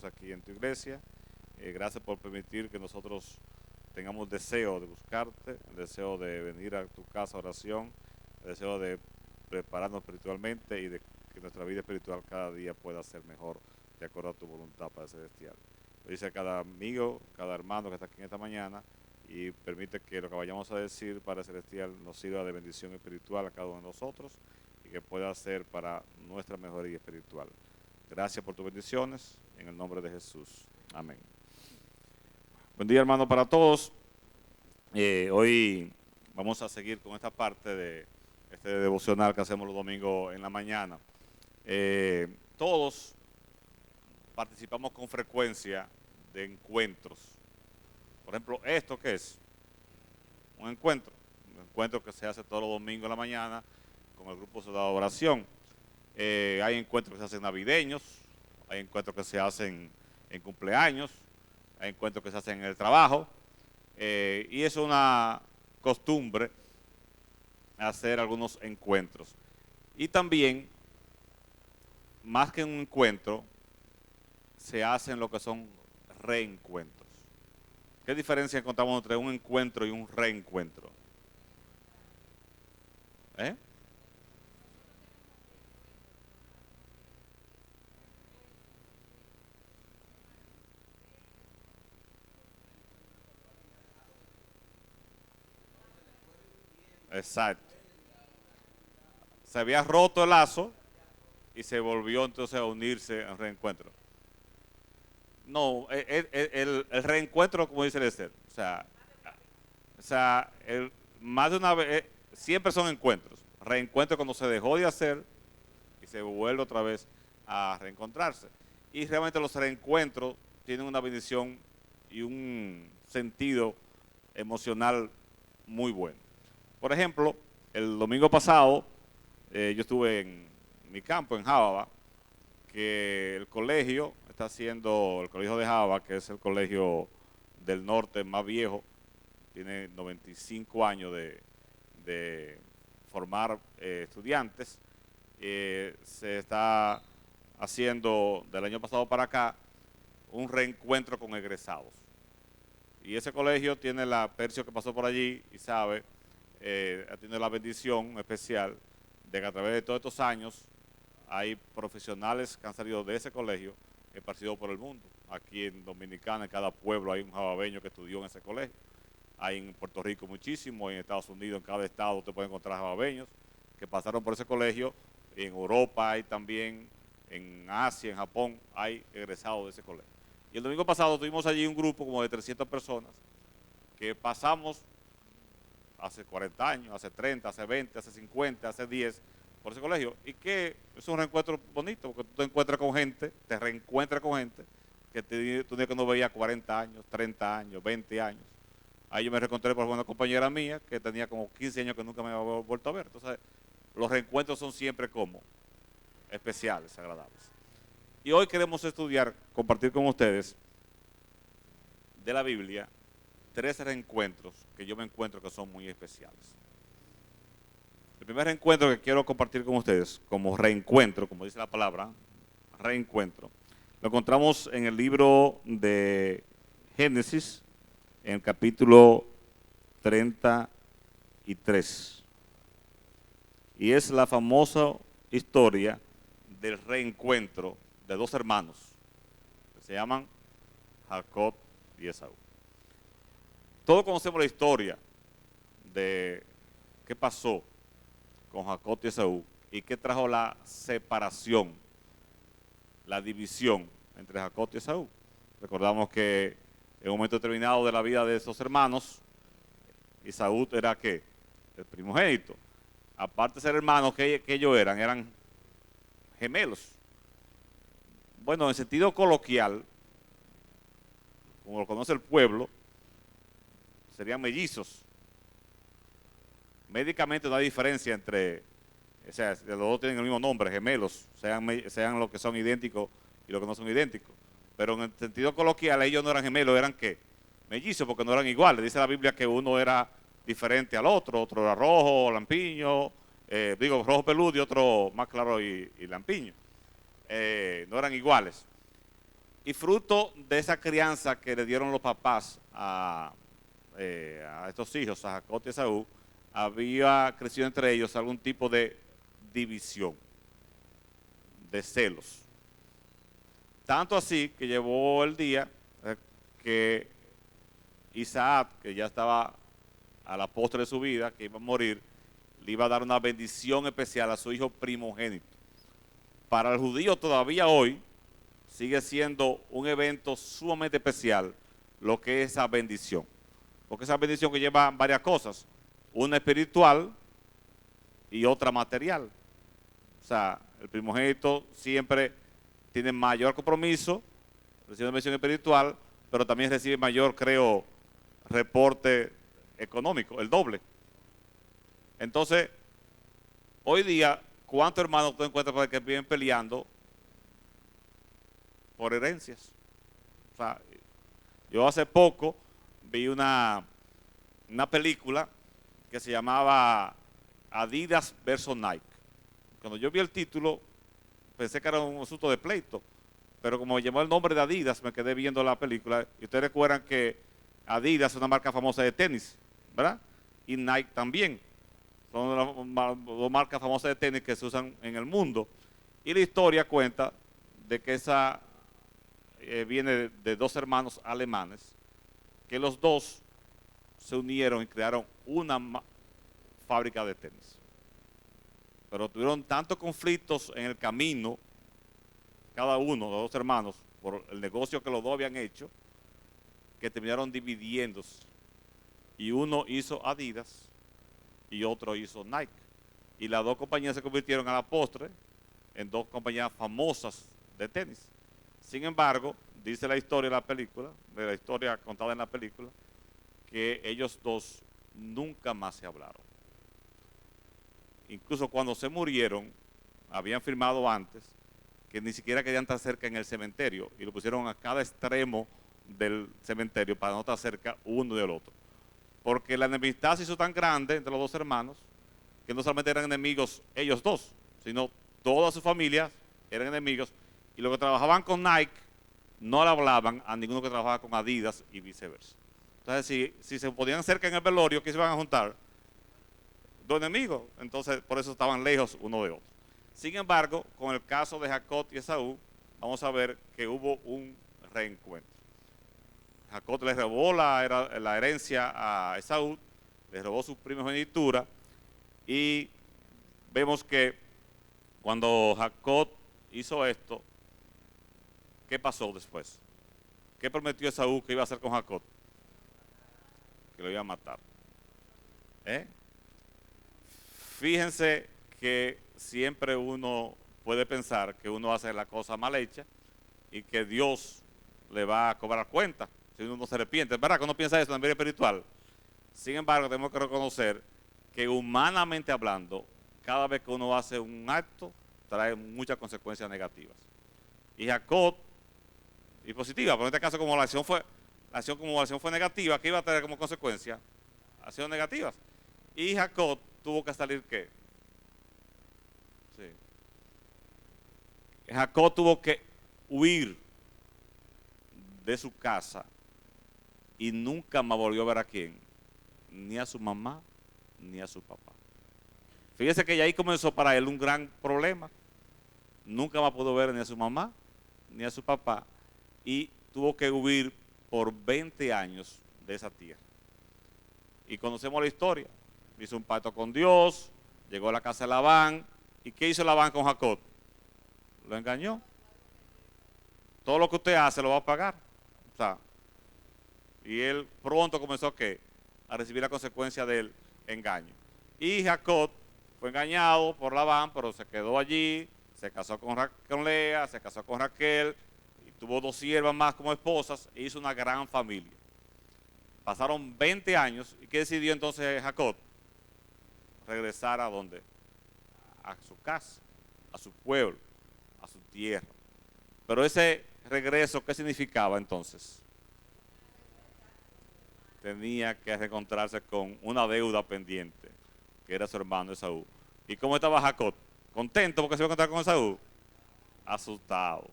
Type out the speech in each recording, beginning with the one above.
aquí en tu iglesia. Gracias por permitir que nosotros tengamos deseo de buscarte, el deseo de venir a tu casa a oración, el deseo de prepararnos espiritualmente y de que nuestra vida espiritual cada día pueda ser mejor de acuerdo a tu voluntad, Padre Celestial. Lo dice a cada amigo, cada hermano que está aquí en esta mañana y permite que lo que vayamos a decir, Padre Celestial, nos sirva de bendición espiritual a cada uno de nosotros y que pueda ser para nuestra mejoría espiritual. Gracias por tus bendiciones, en el nombre de Jesús. Amén. Buen día, hermano, para todos. Hoy vamos a seguir con esta parte de este devocional que hacemos los domingos en la mañana. Todos participamos con frecuencia de encuentros. Por ejemplo, ¿esto qué es? Un encuentro que se hace todos los domingos en la mañana con el grupo de oración. Hay encuentros que se hacen navideños, hay encuentros que se hacen en cumpleaños, hay encuentros que se hacen en el trabajo, y es una costumbre hacer algunos encuentros. Y también, más que un encuentro, se hacen lo que son reencuentros. ¿Qué diferencia encontramos entre un encuentro y un reencuentro? Exacto. Se había roto el lazo y se volvió entonces a unirse en reencuentro. No, el reencuentro, como dice el ser, más de una vez, siempre son encuentros. Reencuentro cuando se dejó de hacer y se vuelve otra vez a reencontrarse. Y realmente los reencuentros tienen una bendición y un sentido emocional muy bueno. Por ejemplo, el domingo pasado yo estuve en mi campo, en Jababa, que el colegio está haciendo, el colegio de Jababa, que es el colegio del norte más viejo, tiene 95 años de formar estudiantes. Se está haciendo del año pasado para acá un reencuentro con egresados. Y ese colegio tiene la Percio que pasó por allí y sabe, tiene la bendición especial de que a través de todos estos años hay profesionales que han salido de ese colegio esparcidos por el mundo. Aquí en Dominicana, en cada pueblo hay un jababeño que estudió en ese colegio. Hay en Puerto Rico muchísimo, en Estados Unidos, en cada estado usted puede encontrar jababeños que pasaron por ese colegio. En Europa hay también, en Asia, en Japón, hay egresados de ese colegio. Y el domingo pasado tuvimos allí un grupo como de 300 personas que pasamos hace 40 años, hace 30, hace 20, hace 50, hace 10 por ese colegio. Y que es un reencuentro bonito, porque tú te encuentras con gente, te reencuentras con gente que tú que no veías 40 años, 30 años, 20 años. Ahí yo me reencontré por una compañera mía que tenía como 15 años que nunca me había vuelto a ver. Entonces, los reencuentros son siempre como especiales, agradables. Y hoy queremos estudiar, compartir con ustedes de la Biblia 3 reencuentros que yo me encuentro que son muy especiales. El primer reencuentro que quiero compartir con ustedes, como reencuentro, como dice la palabra, reencuentro, lo encontramos en el libro de Génesis, en el capítulo 33. Y es la famosa historia del reencuentro de 2 hermanos que se llaman Jacob y Esaú. Todos conocemos la historia de qué pasó con Jacob y Esaú y qué trajo la separación, la división entre Jacob y Esaú. Recordamos que en un momento determinado de la vida de esos hermanos, Esaú era ¿qué? El primogénito. Aparte de ser hermanos, que ellos eran gemelos. Bueno, en sentido coloquial, como lo conoce el pueblo, serían mellizos. Médicamente no hay diferencia entre, o sea, los dos tienen el mismo nombre, gemelos, sean los que son idénticos y los que no son idénticos. Pero en el sentido coloquial ellos no eran gemelos, eran ¿qué? Mellizos, porque no eran iguales. Dice la Biblia que uno era diferente al otro era rojo, lampiño, rojo peludo y otro más claro y lampiño. No eran iguales. Y fruto de esa crianza que le dieron los papás a estos hijos, a Jacob y Esaú, había crecido entre ellos algún tipo de división, de celos. Tanto así que llevó el día que Isaac, que ya estaba a la postre de su vida, que iba a morir, le iba a dar una bendición especial a su hijo primogénito. Para el judío todavía hoy sigue siendo un evento sumamente especial lo que es esa bendición. Porque esa bendición que lleva varias cosas, una espiritual y otra material. O sea, el primogénito siempre tiene mayor compromiso, recibe una bendición espiritual, pero también recibe mayor, creo, reporte económico, el doble. Entonces, hoy día, ¿cuántos hermanos tú encuentras que viven peleando por herencias? O sea, yo hace poco vi una película que se llamaba Adidas versus Nike. Cuando yo vi el título, pensé que era un asunto de pleito, pero como llamó el nombre de Adidas, me quedé viendo la película. Y ustedes recuerdan que Adidas es una marca famosa de tenis, ¿verdad? Y Nike también. Son dos marcas famosas de tenis que se usan en el mundo. Y la historia cuenta de que esa viene de dos hermanos alemanes, que los dos se unieron y crearon una fábrica de tenis. Pero tuvieron tantos conflictos en el camino, cada uno, los dos hermanos, por el negocio que los dos habían hecho, que terminaron dividiéndose. Y uno hizo Adidas y otro hizo Nike. Y las dos compañías se convirtieron a la postre en dos compañías famosas de tenis. Sin embargo, dice la historia de la película, de la historia contada en la película, que ellos dos nunca más se hablaron. Incluso cuando se murieron, habían firmado antes que ni siquiera querían estar cerca en el cementerio y lo pusieron a cada extremo del cementerio para no estar cerca uno del otro. Porque la enemistad se hizo tan grande entre los dos hermanos que no solamente eran enemigos ellos dos, sino todas sus familias eran enemigos y los que trabajaban con Nike no le hablaban a ninguno que trabajaba con Adidas y viceversa. Entonces, si se ponían cerca en el velorio, ¿qué se iban a juntar? Dos enemigos. Entonces, por eso estaban lejos uno de otro. Sin embargo, con el caso de Jacob y Esaú, vamos a ver que hubo un reencuentro. Jacob le robó la herencia a Esaú, le robó su primogenitura y vemos que cuando Jacob hizo esto, ¿qué pasó después? ¿Qué prometió Esaú que iba a hacer con Jacob? Que lo iba a matar. Fíjense que siempre uno puede pensar que uno hace la cosa mal hecha y que Dios le va a cobrar cuenta si uno no se arrepiente. Es verdad que uno piensa eso en la vida espiritual. Sin embargo, tenemos que reconocer que humanamente hablando, cada vez que uno hace un acto, trae muchas consecuencias negativas. Y Jacob, y positiva, pero en este caso como la acción fue negativa, ¿qué iba a traer como consecuencia? Acciones negativas. Y Jacob tuvo que salir ¿qué? Sí. Jacob tuvo que huir de su casa y nunca más volvió a ver a quién, ni a su mamá, ni a su papá. Fíjese que ya ahí comenzó para él un gran problema. Nunca más pudo ver ni a su mamá, ni a su papá, y tuvo que huir por 20 años de esa tierra. Y conocemos la historia. Hizo un pacto con Dios, llegó a la casa de Labán. ¿Y qué hizo Labán con Jacob? Lo engañó. Todo lo que usted hace lo va a pagar. O sea, y él pronto comenzó a recibir la consecuencia del engaño. Y Jacob fue engañado por Labán, pero se quedó allí, se casó con Lea, se casó con Raquel, y tuvo 2 siervas más como esposas, e hizo una gran familia. Pasaron 20 años, ¿y qué decidió entonces Jacob? Regresar a dónde? A su casa, a su pueblo, a su tierra. Pero ese regreso, ¿qué significaba entonces? Tenía que reencontrarse con una deuda pendiente, que era su hermano Esaú. ¿Y cómo estaba Jacob? ¿Contento porque se iba a encontrar con Esaú? Asustado,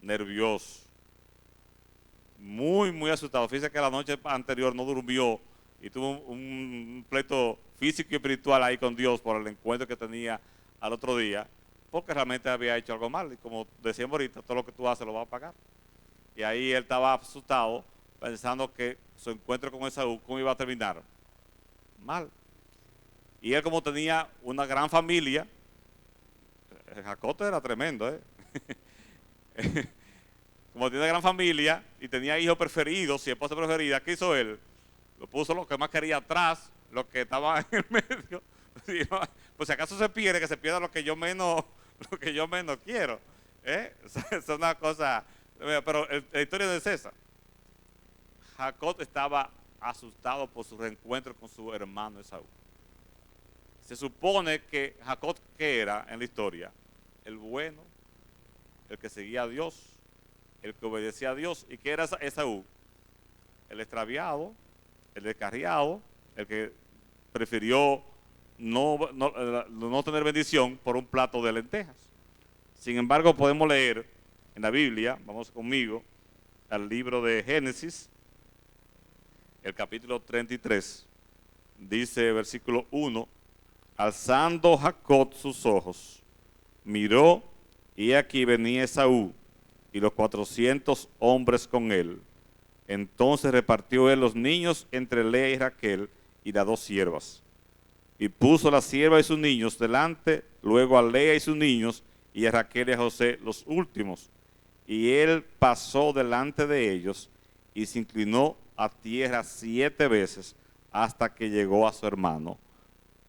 nervioso, muy, muy asustado. Fíjese que la noche anterior no durmió y tuvo un pleito físico y espiritual ahí con Dios por el encuentro que tenía al otro día, porque realmente había hecho algo mal. Y como decíamos ahorita, todo lo que tú haces lo vas a pagar. Y ahí él estaba asustado, pensando que su encuentro con Esaú, ¿cómo iba a terminar? Mal. Y él, como tenía una gran familia, Jacob era tremendo, ¿eh? Como tiene gran familia y tenía hijos preferidos y esposa preferida, ¿qué hizo él? Lo puso lo que más quería atrás, lo que estaba en el medio. Pues si acaso se pierde, que se pierda lo que yo menos, lo que yo menos quiero. Es una cosa. Pero la historia de César. Jacob estaba asustado por su reencuentro con su hermano Esaú. Se supone que Jacob, ¿qué era en la historia? El bueno, el que seguía a Dios, el que obedecía a Dios. ¿Y qué era Esaú? El extraviado, el descarriado, el que prefirió no tener bendición por un plato de lentejas. Sin embargo, podemos leer en la Biblia, vamos conmigo, al libro de Génesis, el capítulo 33, dice versículo 1, alzando Jacob sus ojos, miró, y aquí venía Esaú, y los 400 hombres con él. Entonces repartió él los niños entre Lea y Raquel y las 2 siervas. Y puso la sierva y sus niños delante, luego a Lea y sus niños, y a Raquel y a José los últimos. Y él pasó delante de ellos y se inclinó a tierra 7 veces hasta que llegó a su hermano.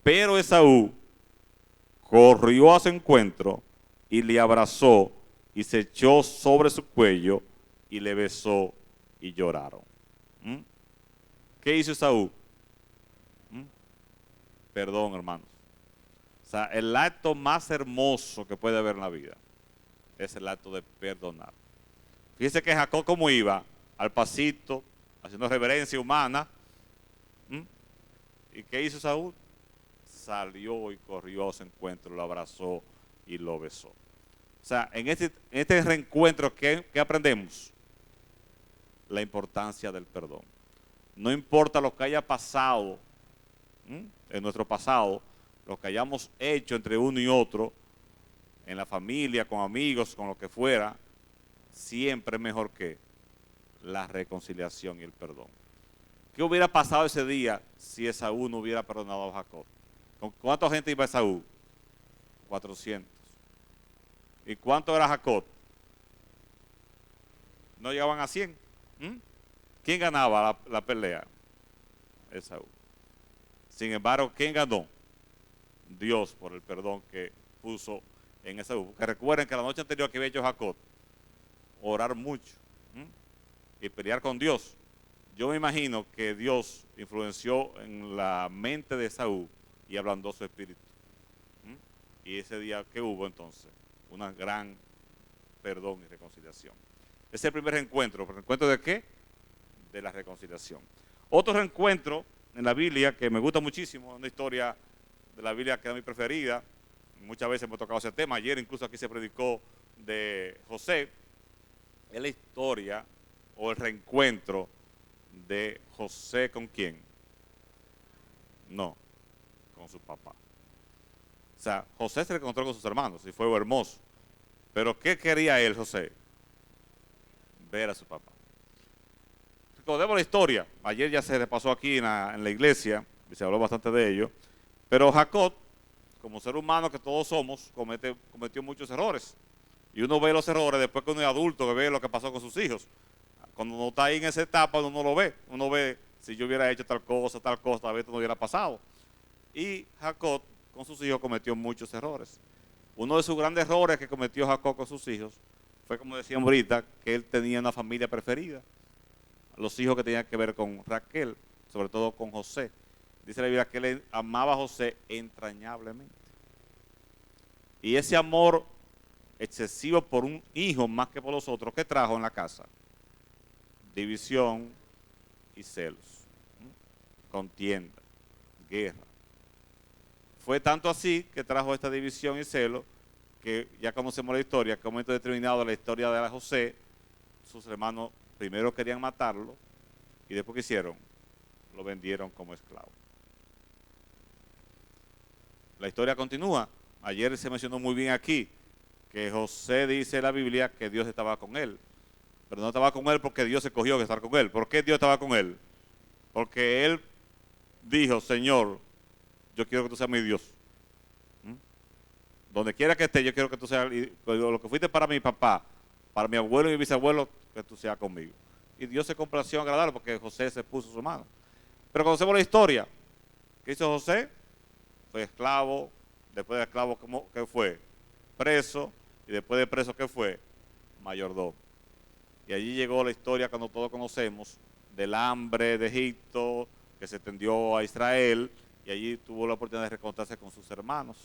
Pero Esaú corrió a su encuentro y le abrazó y se echó sobre su cuello y le besó y lloraron. ¿Mm? ¿Qué hizo Esaú? Perdón, hermanos. O sea, el acto más hermoso que puede haber en la vida es el acto de perdonar. Fíjese que Jacob, como iba al pasito, haciendo reverencia humana. ¿Y qué hizo Saúl? Salió y corrió a su encuentro, lo abrazó y lo besó. O sea, en este reencuentro, ¿qué aprendemos? La importancia del perdón. No importa lo que haya pasado en nuestro pasado, lo que hayamos hecho entre uno y otro, en la familia, con amigos, con lo que fuera, siempre es mejor que la reconciliación y el perdón. ¿Qué hubiera pasado ese día si Esaú no hubiera perdonado a Jacob? ¿Con cuánta gente iba Esaú? 400. ¿Y cuánto era Jacob? No llegaban a 100. ¿Quién ganaba la pelea? Esaú. Sin embargo, ¿quién ganó? Dios, por el perdón que puso en Esaú. Porque recuerden que la noche anterior que había hecho Jacob, orar mucho y pelear con Dios. Yo me imagino que Dios influenció en la mente de Esaú y ablandó su espíritu. Y ese día que hubo entonces, una gran perdón y reconciliación. Ese es el primer reencuentro. ¿Reencuentro de qué? De la reconciliación. Otro reencuentro en la Biblia que me gusta muchísimo, una historia de la Biblia que es mi preferida. Muchas veces hemos tocado ese tema. Ayer incluso aquí se predicó de José. Es la historia o el reencuentro de José ¿con quién? No, con su papá. O sea, José se reencontró con sus hermanos y fue hermoso. Pero ¿qué quería él, José? Ver a su papá. Recordemos la historia. Ayer ya se repasó aquí en la iglesia y se habló bastante de ello. Pero Jacob, como ser humano que todos somos, cometió muchos errores. Y uno ve los errores después que uno es adulto, que ve lo que pasó con sus hijos. Cuando uno está ahí en esa etapa, uno no lo ve. Uno ve, si yo hubiera hecho tal cosa, tal vez esto no hubiera pasado. Y Jacob, con sus hijos, cometió muchos errores. Uno de sus grandes errores que cometió Jacob con sus hijos fue, como decíamos ahorita, que él tenía una familia preferida. Los hijos que tenían que ver con Raquel, sobre todo con José. Dice la Biblia que él amaba a José entrañablemente. Y ese amor excesivo por un hijo más que por los otros, ¿qué trajo en la casa? División y celos, contienda, guerra. Fue tanto así que trajo esta división y celos que ya conocemos la historia, que en un momento determinado de la historia de José, sus hermanos primero querían matarlo y después ¿qué hicieron? Lo vendieron como esclavo. La historia continúa. Ayer se mencionó muy bien aquí que José dice en la Biblia que Dios estaba con él. Pero no estaba con él porque Dios escogió estar con él. ¿Por qué Dios estaba con él? Porque él dijo, Señor, yo quiero que tú seas mi Dios. Donde quiera que esté, yo quiero que tú seas lo que fuiste para mi papá, para mi abuelo y mi bisabuelo, que tú seas conmigo. Y Dios se complació en agradarlo porque José se puso su mano. Pero conocemos la historia. ¿Qué hizo José? Fue esclavo. Después de esclavo, ¿qué fue? Preso. Y después de preso, ¿qué fue? Mayordomo. Y allí llegó la historia cuando todos conocemos del hambre de Egipto que se extendió a Israel y allí tuvo la oportunidad de reencontrarse con sus hermanos.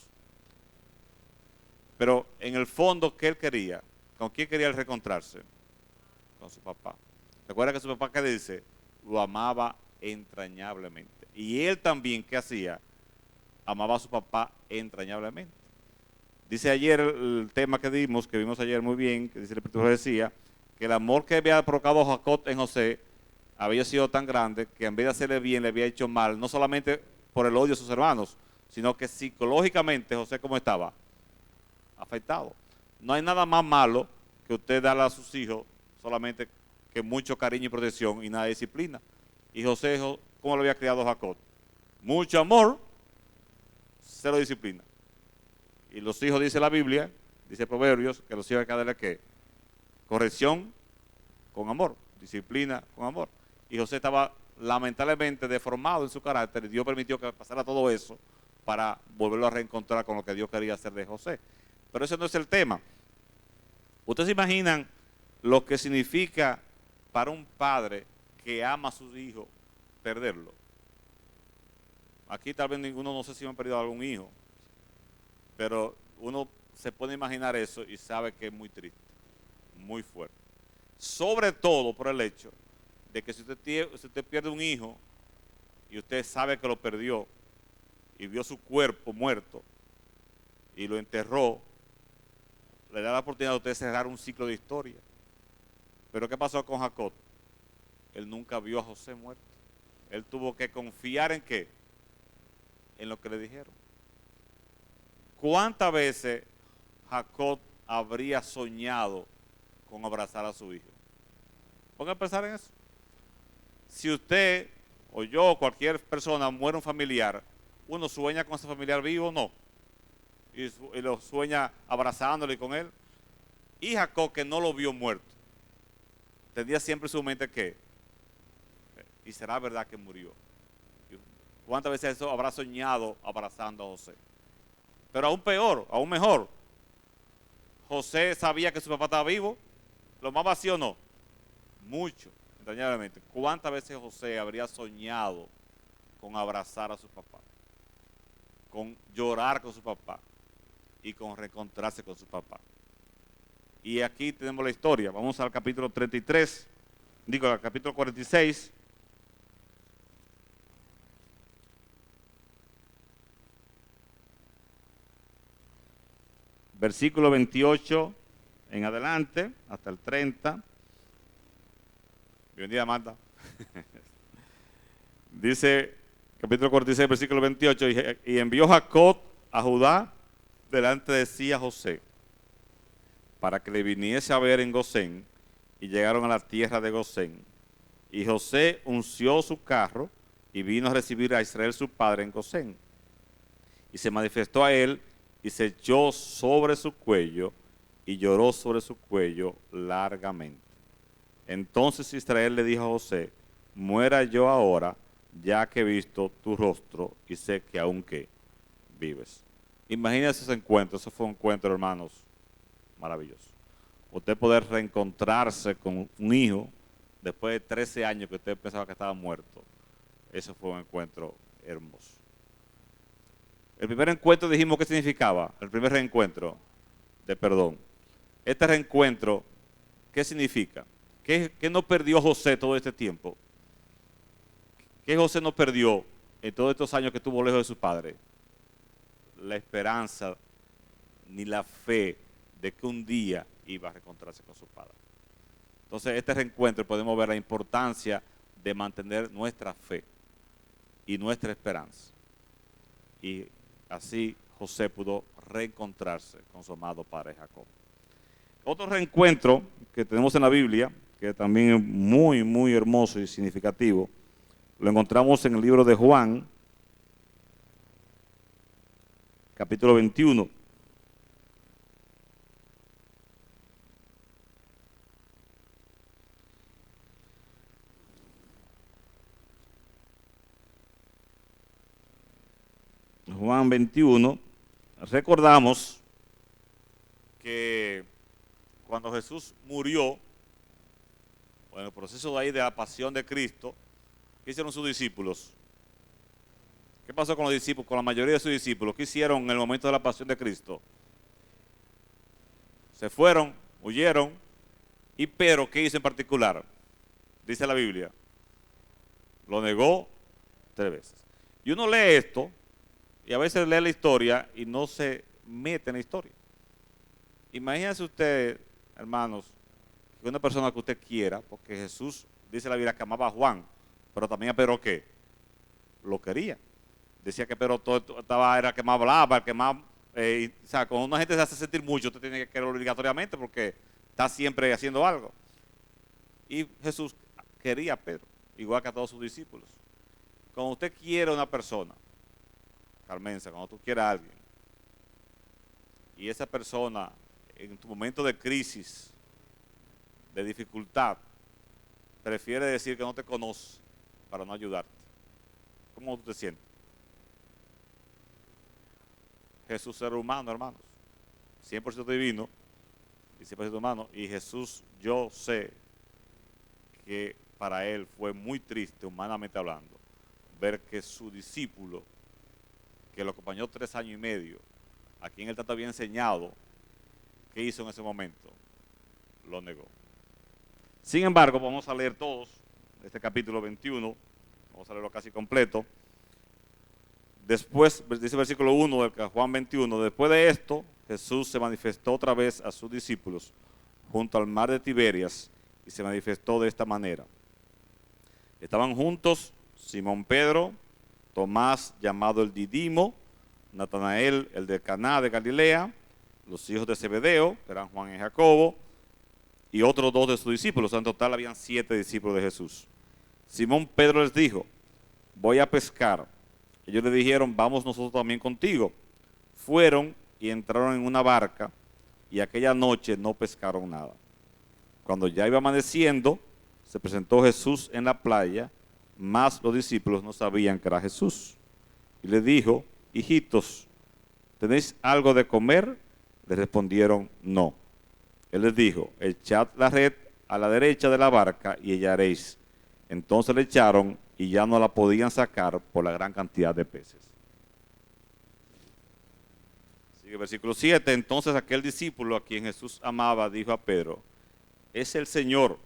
Pero en el fondo, ¿qué él quería? ¿Con quién quería él reencontrarse? Con su papá. Recuerda que su papá, ¿qué dice? Lo amaba entrañablemente. Y él también, ¿qué hacía? Amaba a su papá entrañablemente. Dice ayer el tema que vimos ayer muy bien, que dice el Espíritu decía, que el amor que había provocado Jacob en José había sido tan grande que en vez de hacerle bien, le había hecho mal, no solamente por el odio a sus hermanos, sino que psicológicamente José, ¿cómo estaba? Afectado. No hay nada más malo que usted darle a sus hijos solamente que mucho cariño y protección y nada de disciplina. Y José, ¿cómo lo había criado Jacob? Mucho amor, cero disciplina. Y los hijos, dice la Biblia, dice Proverbios, que los hijos hay que darle ¿qué? Corrección con amor, disciplina con amor. Y José estaba lamentablemente deformado en su carácter y Dios permitió que pasara todo eso para volverlo a reencontrar con lo que Dios quería hacer de José. Pero ese no es el tema. ¿Ustedes se imaginan lo que significa para un padre que ama a sus hijos perderlo? Aquí tal vez ninguno, no sé si han perdido a algún hijo, pero uno se puede imaginar eso y sabe que es muy triste, muy fuerte. Sobre todo por el hecho de que si usted pierde un hijo y usted sabe que lo perdió y vio su cuerpo muerto y lo enterró, le da la oportunidad a usted de cerrar un ciclo de historia. Pero ¿qué pasó con Jacob? Él nunca vio a José muerto. Él tuvo que confiar ¿en qué? En lo que le dijeron. ¿Cuántas veces Jacob habría soñado con abrazar a su hijo? Pongan a pensar en eso. Si usted o yo o cualquier persona muere un familiar, uno sueña con ese familiar vivo o no. Y lo sueña abrazándole con él. Y Jacob, que no lo vio muerto, tendría siempre en su mente que, y será verdad que murió. ¿Cuántas veces eso habrá soñado abrazando a José? Pero aún peor, aún mejor, José sabía que su papá estaba vivo, lo más vacío no, mucho, entrañablemente. ¿Cuántas veces José habría soñado con abrazar a su papá, con llorar con su papá y con reencontrarse con su papá? Y aquí tenemos la historia. Vamos al capítulo 33, al capítulo 46. Versículo 28 en adelante, hasta el 30. Bienvenida, Marta. Dice, capítulo 46, versículo 28, y envió Jacob a Judá delante de sí a José, para que le viniese a ver en Gosén, y llegaron a la tierra de Gosén. Y José unció su carro, y vino a recibir a Israel su padre en Gosén. Y se manifestó a él, y se echó sobre su cuello, y lloró sobre su cuello largamente. Entonces Israel le dijo a José, muera yo ahora, ya que he visto tu rostro, y sé que aún que vives. Imagínense ese encuentro, eso fue un encuentro, hermanos, maravilloso. Usted poder reencontrarse con un hijo, después de 13 años que usted pensaba que estaba muerto, eso fue un encuentro hermoso. El primer encuentro dijimos qué significaba, el primer reencuentro de perdón. Este reencuentro, ¿qué significa? ¿Qué no perdió José todo este tiempo? ¿Qué José no perdió en todos estos años que estuvo lejos de su padre? La esperanza ni la fe de que un día iba a reencontrarse con su padre. Entonces, este reencuentro podemos ver la importancia de mantener nuestra fe y nuestra esperanza. Y así José pudo reencontrarse con su amado padre Jacob. Otro reencuentro que tenemos en la Biblia, que también es muy, muy hermoso y significativo, lo encontramos en el libro de Juan, capítulo 21. Juan 21, recordamos que cuando Jesús murió, o en el proceso de ahí de la pasión de Cristo, ¿qué hicieron sus discípulos? ¿Qué pasó con los discípulos, con la mayoría de sus discípulos? ¿Qué hicieron en el momento de la pasión de Cristo? Se fueron, huyeron, y Pedro, ¿qué hizo en particular? Dice la Biblia, lo negó 3 veces. Y uno lee esto, y a veces lee la historia y no se mete en la historia. Imagínense usted, hermanos, que una persona que usted quiera, porque Jesús, dice la Biblia, que amaba a Juan, pero también a Pedro, ¿qué? Lo quería. Decía que Pedro era el que más hablaba, el que más... o sea, cuando una gente se hace sentir mucho, usted tiene que quererlo obligatoriamente porque está siempre haciendo algo. Y Jesús quería a Pedro, igual que a todos sus discípulos. Cuando usted quiere a una persona, Carmenza, cuando tú quieres a alguien, y esa persona en tu momento de crisis, de dificultad, prefiere decir que no te conoce para no ayudarte, ¿cómo tú te sientes? Jesús era humano, hermanos, 100% divino y 100% humano, y Jesús, yo sé que para él fue muy triste, humanamente hablando, ver que su discípulo, que lo acompañó 3 años y medio, a quien él tanto había enseñado, ¿qué hizo en ese momento? Lo negó. Sin embargo, vamos a leer todos este capítulo 21, vamos a leerlo casi completo. Después, dice el versículo 1 de Juan 21, después de esto, Jesús se manifestó otra vez a sus discípulos junto al mar de Tiberias y se manifestó de esta manera. Estaban juntos Simón Pedro, Tomás llamado el Didimo, Natanael el de Caná de Galilea, los hijos de Zebedeo, que eran Juan y Jacobo, y otros 2 de sus discípulos. En total habían 7 discípulos de Jesús. Simón Pedro les dijo, voy a pescar. Ellos le dijeron, vamos nosotros también contigo. Fueron y entraron en una barca y aquella noche no pescaron nada. Cuando ya iba amaneciendo, se presentó Jesús en la playa, mas los discípulos no sabían que era Jesús. Y le dijo, hijitos, ¿tenéis algo de comer? Le respondieron, no. Él les dijo, echad la red a la derecha de la barca y hallaréis. Entonces le echaron y ya no la podían sacar por la gran cantidad de peces. Sigue el versículo 7. Entonces aquel discípulo a quien Jesús amaba dijo a Pedro, es el Señor.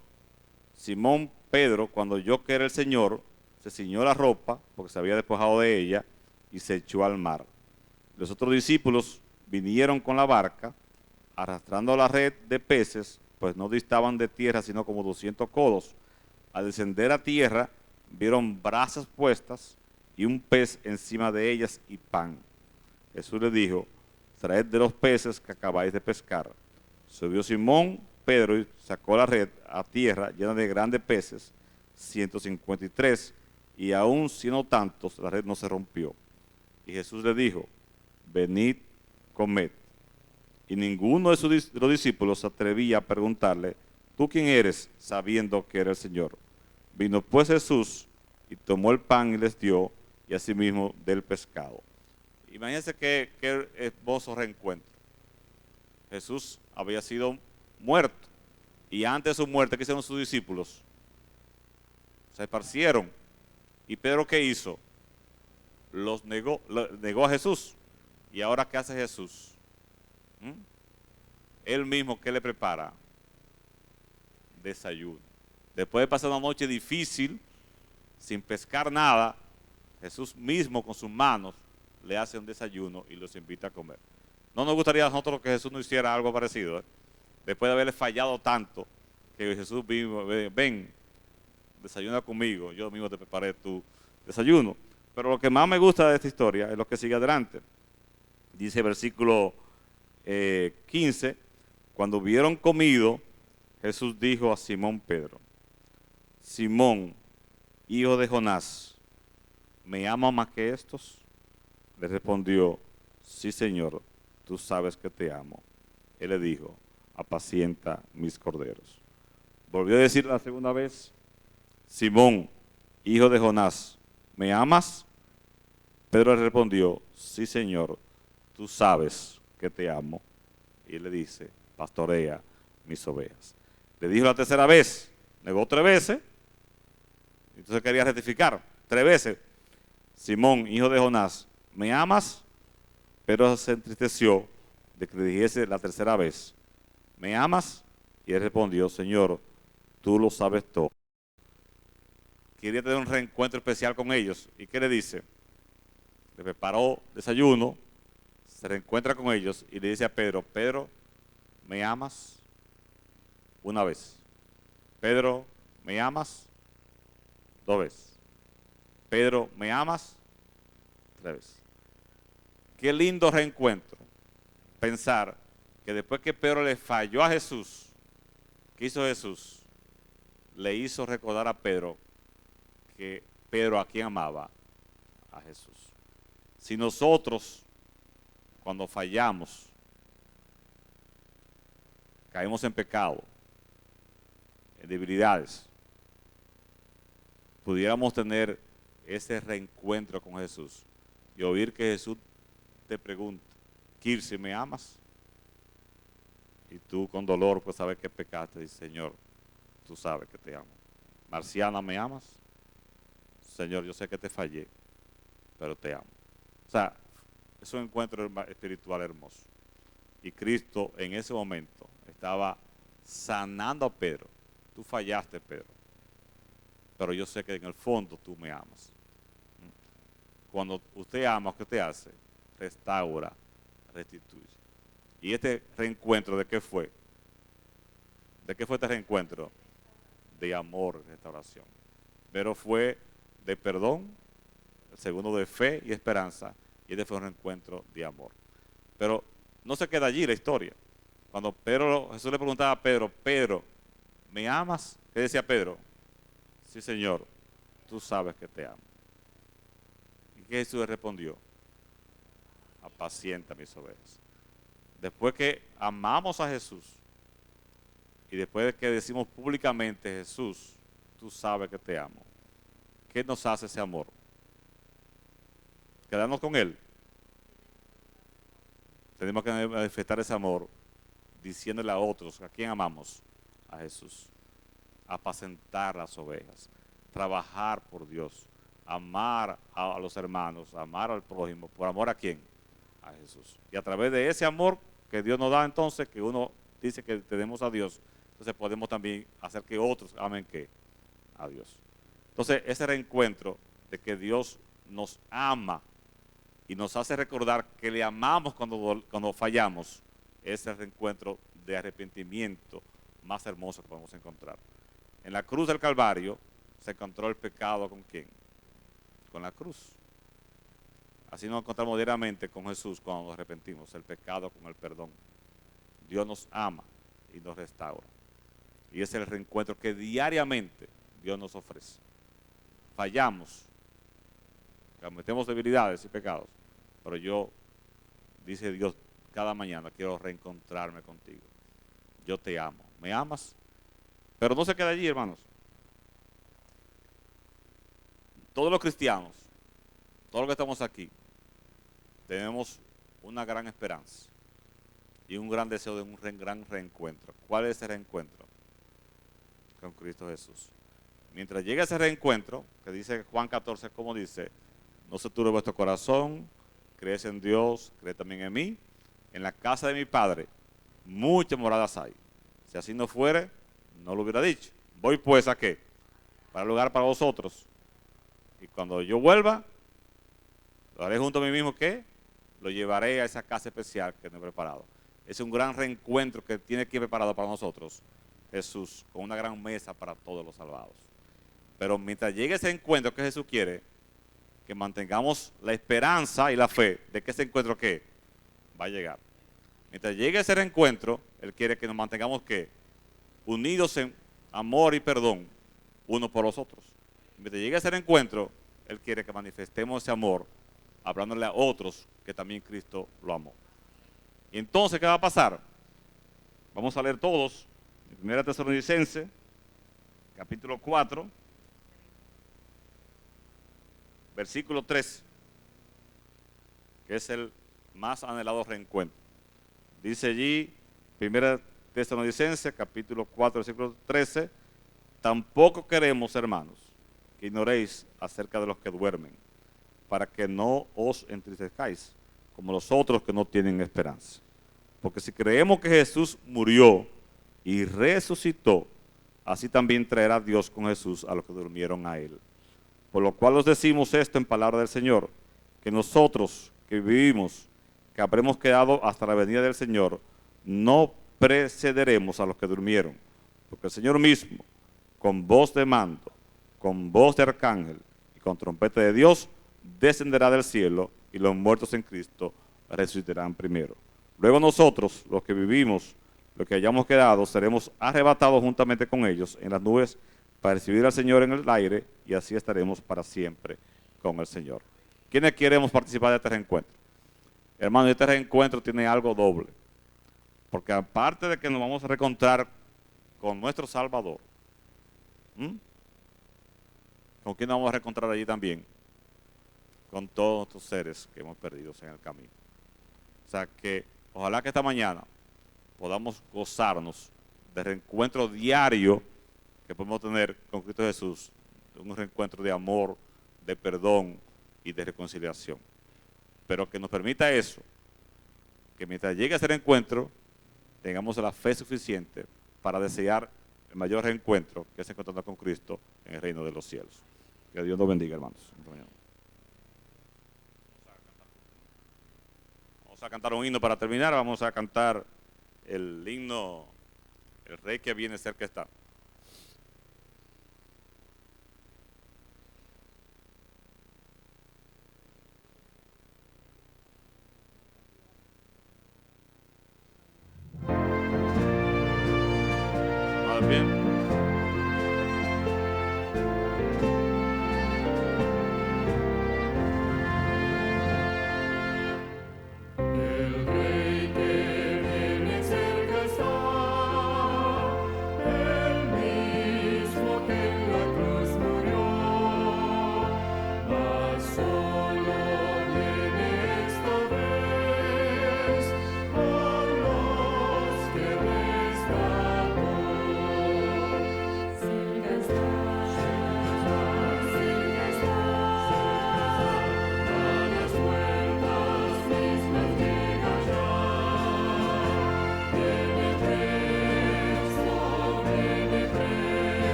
Simón Pedro, cuando oyó que era el Señor, se ciñó la ropa, porque se había despojado de ella, y se echó al mar. Los otros discípulos vinieron con la barca, arrastrando la red de peces, pues no distaban de tierra sino como 200 codos. Al descender a tierra, vieron brasas puestas y un pez encima de ellas y pan. Jesús les dijo, traed de los peces que acabáis de pescar. Subió Simón Pedro y sacó la red a tierra llena de grandes peces, 153, y aún siendo tantos, la red no se rompió. Y Jesús le dijo, venid, comed. Y ninguno de los discípulos se atrevía a preguntarle, ¿tú quién eres? Sabiendo que era el Señor. Vino pues Jesús y tomó el pan y les dio, y asimismo del pescado. Imagínense qué hermoso reencuentro. Jesús había sido muerto, y antes de su muerte, ¿qué hicieron sus discípulos? Se esparcieron. ¿Y Pedro qué hizo? Lo negó a Jesús. ¿Y ahora qué hace Jesús? Él mismo, ¿qué le prepara? Desayuno. Después de pasar una noche difícil, sin pescar nada, Jesús mismo con sus manos le hace un desayuno y los invita a comer. ¿No nos gustaría a nosotros que Jesús nos hiciera algo parecido? Después de haberle fallado tanto, que Jesús vino, ven, desayuna conmigo, yo mismo te preparé tu desayuno. Pero lo que más me gusta de esta historia es lo que sigue adelante. Dice versículo 15, cuando hubieron comido, Jesús dijo a Simón Pedro, Simón, hijo de Jonás, ¿me amas más que estos? Le respondió, sí, Señor, tú sabes que te amo. Él le dijo, apacienta mis corderos. Volvió a decir la segunda vez, Simón, hijo de Jonás, ¿me amas? Pedro le respondió, sí, Señor, tú sabes que te amo. Y él le dice, pastorea mis ovejas. Le dijo la tercera vez, negó 3 veces, entonces quería rectificar 3 veces. Simón, hijo de Jonás, ¿me amas? Pero se entristeció de que le dijese la tercera vez, ¿me amas? Y él respondió, Señor, tú lo sabes todo. Quería tener un reencuentro especial con ellos. ¿Y qué le dice? Le preparó desayuno, se reencuentra con ellos y le dice a Pedro, Pedro, ¿me amas? Una vez. Pedro, ¿me amas? 2 veces. Pedro, ¿me amas? 3 veces. Qué lindo reencuentro. Pensar que después que Pedro le falló a Jesús, ¿qué hizo Jesús? Le hizo recordar a Pedro que Pedro a quien amaba, a Jesús. Si nosotros, cuando fallamos, caemos en pecado, en debilidades, pudiéramos tener ese reencuentro con Jesús y oír que Jesús te pregunta, Kirsi, ¿me amas? Y tú con dolor pues sabes que pecaste, dice, Señor, tú sabes que te amo. Marciana, ¿me amas? Señor, yo sé que te fallé, pero te amo. O sea, es un encuentro espiritual hermoso. Y Cristo en ese momento estaba sanando a Pedro. Tú fallaste, Pedro, pero yo sé que en el fondo tú me amas. Cuando usted ama, ¿qué usted hace? Restaura, restituye. ¿Y este reencuentro de qué fue? ¿De qué fue este reencuentro? De amor, restauración. Pero fue de perdón, el segundo de fe y esperanza, y este fue un reencuentro de amor. Pero no se queda allí la historia. Cuando Jesús le preguntaba a Pedro, Pedro, ¿me amas? ¿Qué decía Pedro? Sí, Señor, tú sabes que te amo. ¿Y qué Jesús le respondió? Apacienta mis ovejas. Después que amamos a Jesús y después de que decimos públicamente, Jesús, tú sabes que te amo, ¿qué nos hace ese amor? ¿Quedarnos con Él? Tenemos que manifestar ese amor diciéndole a otros, ¿a quién amamos? A Jesús. Apacentar las ovejas, trabajar por Dios, amar a los hermanos, amar al prójimo. ¿Por amor a quién? A Jesús. Y a través de ese amor que Dios nos da entonces, que uno dice que tenemos a Dios, entonces podemos también hacer que otros amen ¿qué? A Dios. Entonces ese reencuentro de que Dios nos ama y nos hace recordar que le amamos cuando fallamos, es el reencuentro de arrepentimiento más hermoso que podemos encontrar. En la cruz del Calvario se encontró el pecado ¿con quién? Con la cruz. Así nos encontramos diariamente con Jesús cuando nos arrepentimos, el pecado con el perdón. Dios nos ama y nos restaura. Y ese es el reencuentro que diariamente Dios nos ofrece. Fallamos, cometemos debilidades y pecados, pero dice Dios, cada mañana quiero reencontrarme contigo. Yo te amo. ¿Me amas? Pero no se queda allí, hermanos. Todos los cristianos, todos los que estamos aquí, tenemos una gran esperanza y un gran deseo de un gran reencuentro. ¿Cuál es ese reencuentro? Con Cristo Jesús. Mientras llegue ese reencuentro, que dice Juan 14, como dice, no se turbe vuestro corazón, crees en Dios, cree también en mí. En la casa de mi Padre muchas moradas hay. Si así no fuere, no lo hubiera dicho. Voy pues ¿a qué? Para lugar para vosotros. Y cuando yo vuelva, lo haré junto a mí mismo que lo llevaré a esa casa especial que me he preparado. Es un gran reencuentro que tiene que ir preparado para nosotros Jesús con una gran mesa para todos los salvados. Pero mientras llegue ese encuentro que Jesús quiere, que mantengamos la esperanza y la fe de que ese encuentro ¿qué? Va a llegar. Mientras llegue ese encuentro, Él quiere que nos mantengamos ¿qué? Unidos en amor y perdón unos por los otros. Mientras llegue ese encuentro, Él quiere que manifestemos ese amor hablándole a otros que también Cristo lo amó. Y entonces, ¿qué va a pasar? Vamos a leer todos, en 1 Tesalonicenses, capítulo 4, versículo 3, que es el más anhelado reencuentro. Dice allí, 1 Tesalonicenses, capítulo 4, versículo 13, tampoco queremos, hermanos, que ignoréis acerca de los que duermen, para que no os entristezcáis, como los otros que no tienen esperanza. Porque si creemos que Jesús murió y resucitó, así también traerá Dios con Jesús a los que durmieron a Él. Por lo cual os decimos esto en palabra del Señor, que nosotros que vivimos, que habremos quedado hasta la venida del Señor, no precederemos a los que durmieron, porque el Señor mismo, con voz de mando, con voz de arcángel y con trompeta de Dios, descenderá del cielo y los muertos en Cristo resucitarán primero. Luego nosotros, los que vivimos, los que hayamos quedado, seremos arrebatados juntamente con ellos en las nubes para recibir al Señor en el aire y así estaremos para siempre con el Señor. ¿Quiénes queremos participar de este reencuentro? Hermano, este reencuentro tiene algo doble, porque aparte de que nos vamos a reencontrar con nuestro Salvador, ¿con quién nos vamos a reencontrar allí también? Con todos nuestros seres que hemos perdido en el camino. O sea que ojalá que esta mañana podamos gozarnos del reencuentro diario que podemos tener con Cristo Jesús, un reencuentro de amor, de perdón y de reconciliación. Pero que nos permita eso, que mientras llegue ese reencuentro, tengamos la fe suficiente para desear el mayor reencuentro, que es encontrarnos con Cristo en el reino de los cielos. Que Dios nos bendiga, hermanos. Vamos a cantar un himno para terminar. Vamos a cantar el himno, el Rey que viene cerca está. ¿Más bien?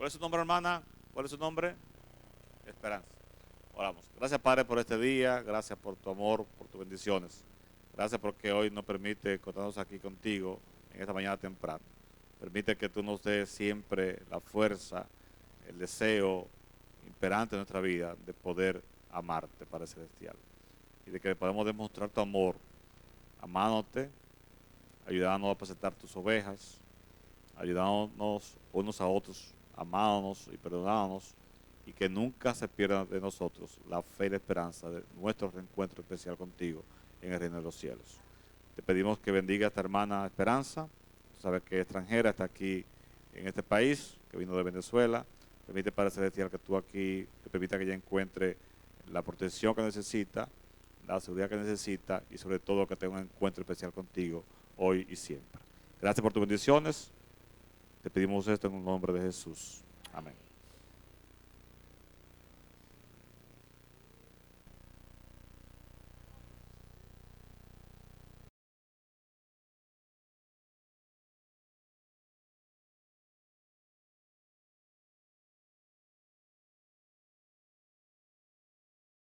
¿Cuál es su nombre, hermana? ¿Cuál es su nombre? Esperanza. Oramos. Gracias, Padre, por este día. Gracias por tu amor, por tus bendiciones. Gracias porque hoy nos permite encontrarnos aquí contigo en esta mañana temprano. Permite que tú nos des siempre la fuerza, el deseo imperante en nuestra vida de poder amarte, Padre Celestial. Y de que podamos demostrar tu amor amándote, ayudándonos a presentar tus ovejas, ayudándonos unos a otros, amándonos y perdonándonos, y que nunca se pierda de nosotros la fe y la esperanza de nuestro reencuentro especial contigo en el reino de los cielos. Te pedimos que bendiga a esta hermana Esperanza, tú sabes que es extranjera, está aquí en este país, que vino de Venezuela. Permite, Padre Celestial, que tú aquí, te permita que ella encuentre la protección que necesita, la seguridad que necesita y sobre todo que tenga un encuentro especial contigo hoy y siempre. Gracias por tus bendiciones. Te pedimos esto en el nombre de Jesús. Amén.